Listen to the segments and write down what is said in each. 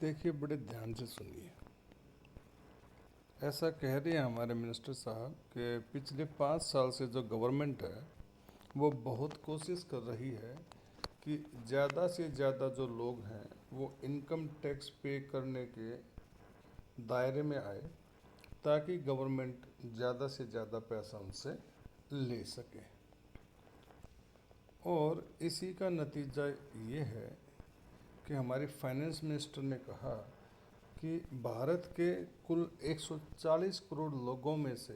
देखिए, बड़े ध्यान से सुनिए। ऐसा कह रहे हैं हमारे मिनिस्टर साहब कि पिछले 5 साल से जो गवर्नमेंट है वो बहुत कोशिश कर रही है कि ज़्यादा से ज़्यादा जो लोग हैं वो इनकम टैक्स पे करने के दायरे में आए, ताकि गवर्नमेंट ज़्यादा से ज़्यादा पैसा उनसे ले सके। और इसी का नतीजा ये है कि हमारी फाइनेंस मिनिस्टर ने कहा कि भारत के कुल 140 करोड़ लोगों में से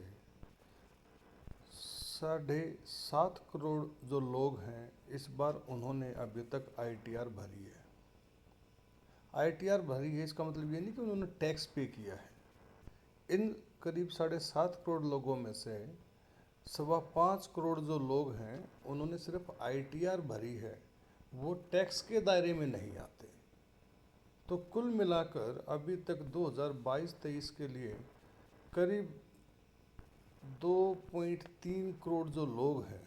7.5 करोड़ जो लोग हैं, इस बार उन्होंने अभी तक आईटीआर भरी है। आईटीआर भरी है इसका मतलब ये नहीं कि उन्होंने टैक्स पे किया है। इन करीब 7.5 करोड़ लोगों में से 5.25 करोड़ जो लोग हैं उन्होंने सिर्फ आईटीआर भरी है, वो टैक्स के दायरे में नहीं आते। तो कुल मिलाकर अभी तक 2022-23 के लिए करीब 2.3 करोड़ जो लोग हैं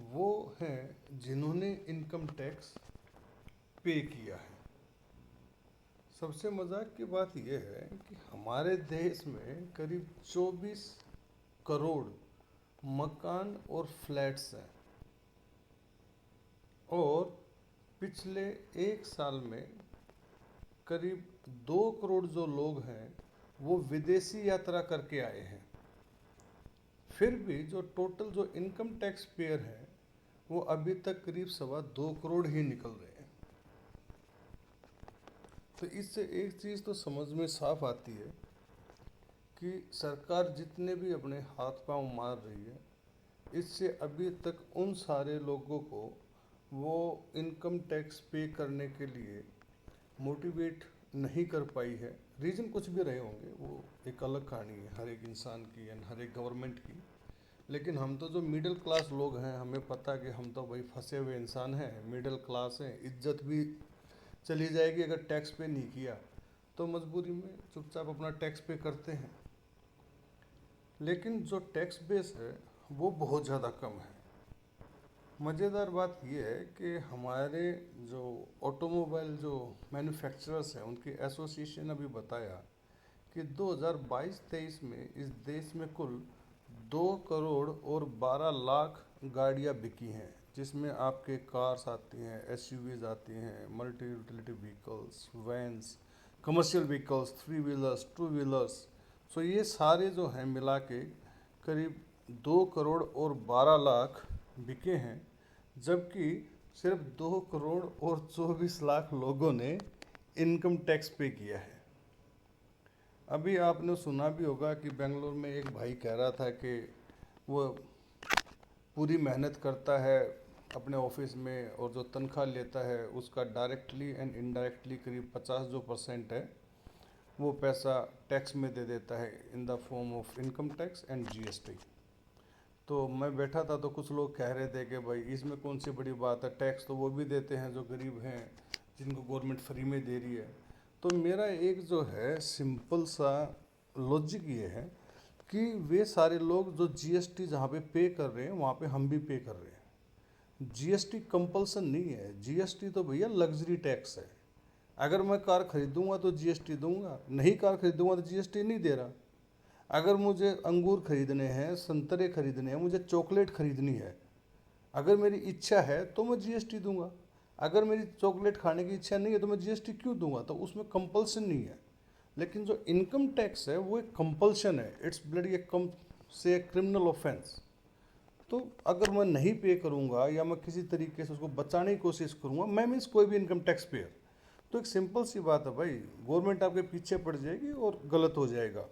वो हैं जिन्होंने इनकम टैक्स पे किया है। सबसे मजाक की बात यह है कि हमारे देश में करीब 24 करोड़ मकान और फ्लैट्स हैं, और पिछले 1 साल में करीब 2 करोड़ जो लोग हैं वो विदेशी यात्रा करके आए हैं। फिर भी जो टोटल जो इनकम टैक्स पेयर है वो अभी तक करीब 2.25 करोड़ ही निकल रहे हैं। तो इससे एक चीज़ तो समझ में साफ आती है कि सरकार जितने भी अपने हाथ पांव मार रही है, इससे अभी तक उन सारे लोगों को वो इनकम टैक्स पे करने के लिए मोटिवेट नहीं कर पाई है। रीज़न कुछ भी रहे होंगे, वो एक अलग कहानी है हर एक इंसान की एंड हर एक गवर्नमेंट की। लेकिन हम तो जो मिडिल क्लास लोग हैं, हमें पता है कि हम तो भाई फंसे हुए इंसान हैं, मिडिल क्लास हैं। इज्जत भी चली जाएगी अगर टैक्स पे नहीं किया, तो मजबूरी में चुपचाप अपना टैक्स पे करते हैं। लेकिन जो टैक्स बेस है वो बहुत ज़्यादा कम है। मज़ेदार बात यह है कि हमारे जो ऑटोमोबाइल जो मैन्युफैक्चरर्स हैं उनकी एसोसिएशन ने अभी बताया कि 2022-23 में इस देश में कुल 2 करोड़ और 12 लाख गाड़ियां बिकी हैं, जिसमें आपके कार्स आती हैं, एसयूवीज आती हैं, multi utility vehicles, vans, commercial vehicles, 3 wheelers, 2 wheelers. So ये सारे जो हैं मिला के करीब 2 करोड़ और 12 लाख बिके हैं, जबकि सिर्फ 2 करोड़ और 24 लाख लोगों ने इनकम टैक्स पे किया है। अभी आपने सुना भी होगा कि बेंगलोर में एक भाई कह रहा था कि वो पूरी मेहनत करता है अपने ऑफिस में, और जो तनख्वाह लेता है उसका डायरेक्टली एंड इनडायरेक्टली करीब 50% है वो पैसा टैक्स में दे देता है in the form of income tax and GST. तो मैं बैठा था तो कुछ लोग कह रहे थे कि भाई इसमें कौन सी बड़ी बात है, टैक्स तो वो भी देते हैं जो गरीब हैं, जिनको गवर्नमेंट फ्री में दे रही है। तो मेरा एक जो है सिंपल सा लॉजिक ये है कि वे सारे लोग जो जीएसटी जहाँ पे कर रहे हैं वहाँ पे हम भी पे कर रहे हैं। जीएसटी कंपल्सन नहीं है, जीएसटी तो भैया लग्जरी टैक्स है। अगर मैं कार खरीदूंगा तो जीएसटी दूंगा, नहीं कार खरीदूंगा तो जीएसटी नहीं दे रहा। अगर मुझे अंगूर खरीदने हैं, संतरे खरीदने हैं, मुझे चॉकलेट खरीदनी है, अगर मेरी इच्छा है तो मैं जीएसटी दूंगा। अगर मेरी चॉकलेट खाने की इच्छा नहीं है तो मैं जीएसटी क्यों दूंगा? तो उसमें कंपल्सन नहीं है। लेकिन जो इनकम टैक्स है वो एक कंपल्शन है, इट्स ब्लडी ए कम से क्रिमिनल ऑफेंस। तो अगर मैं नहीं पे करूंगा या मैं किसी तरीके से उसको बचाने की कोशिश करूंगा, मैं मीन्स कोई भी इनकम टैक्स पेयर, तो एक सिंपल सी बात है भाई, गवर्नमेंट आपके पीछे पड़ जाएगी और गलत हो जाएगा।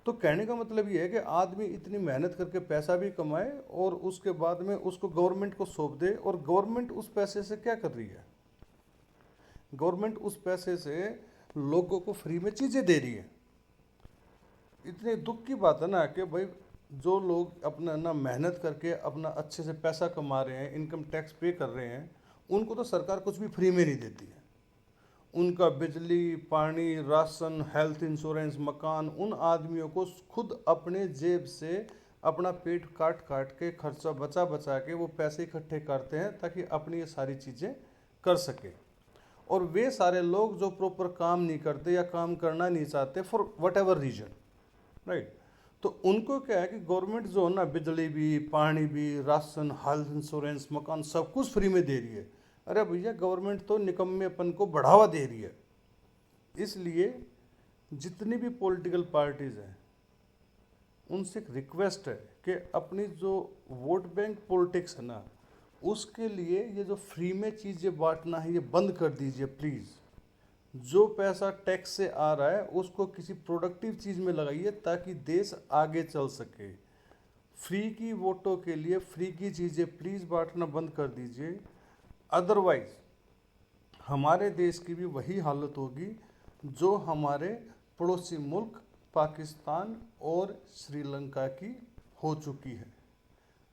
तो कहने का मतलब ये है कि आदमी इतनी मेहनत करके पैसा भी कमाए और उसके बाद में उसको गवर्नमेंट को सौंप दे, और गवर्नमेंट उस पैसे से क्या कर रही है? गवर्नमेंट उस पैसे से लोगों को फ्री में चीज़ें दे रही है। इतने दुख की बात है ना कि भाई जो लोग अपना ना मेहनत करके अपना अच्छे से पैसा कमा रहे हैं, इनकम टैक्स पे कर रहे हैं, उनको तो सरकार कुछ भी फ्री में नहीं देती है। उनका बिजली, पानी, राशन, हेल्थ इंश्योरेंस, मकान, उन आदमियों को खुद अपने जेब से अपना पेट काट काट के खर्चा बचा बचा के वो पैसे इकट्ठे करते हैं ताकि अपनी ये सारी चीज़ें कर सके। और वे सारे लोग जो प्रॉपर काम नहीं करते या काम करना नहीं चाहते for whatever reason, right. तो उनको क्या है कि गवर्नमेंट जो है ना बिजली भी, पानी भी, राशन, हेल्थ इंश्योरेंस, मकान सब कुछ फ्री में दे रही है। अरे भैया गवर्नमेंट तो निकम्मेपन को बढ़ावा दे रही है। इसलिए जितनी भी पॉलिटिकल पार्टीज हैं उनसे एक रिक्वेस्ट है कि अपनी जो वोट बैंक पॉलिटिक्स है ना उसके लिए ये जो फ्री में चीज़ें बांटना है ये बंद कर दीजिए प्लीज़। जो पैसा टैक्स से आ रहा है उसको किसी प्रोडक्टिव चीज़ में लगाइए ताकि देश आगे चल सके। फ्री की वोटों के लिए फ्री की चीज़ें प्लीज़ बांटना बंद कर दीजिए, अदरवाइज हमारे देश की भी वही हालत होगी जो हमारे पड़ोसी मुल्क पाकिस्तान और श्रीलंका की हो चुकी है।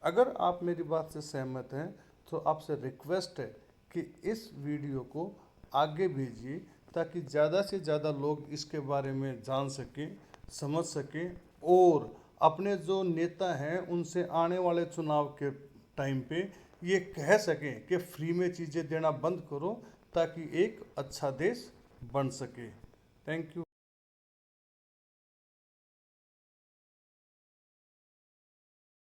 अगर आप मेरी बात से सहमत हैं तो आपसे रिक्वेस्ट है कि इस वीडियो को आगे भेजिए ताकि ज़्यादा से ज़्यादा लोग इसके बारे में जान सकें, समझ सकें और अपने जो नेता हैं उनसे आने वाले चुनाव के टाइम पे ये कह सकें कि फ्री में चीज़ें देना बंद करो ताकि एक अच्छा देश बन सके। Thank you.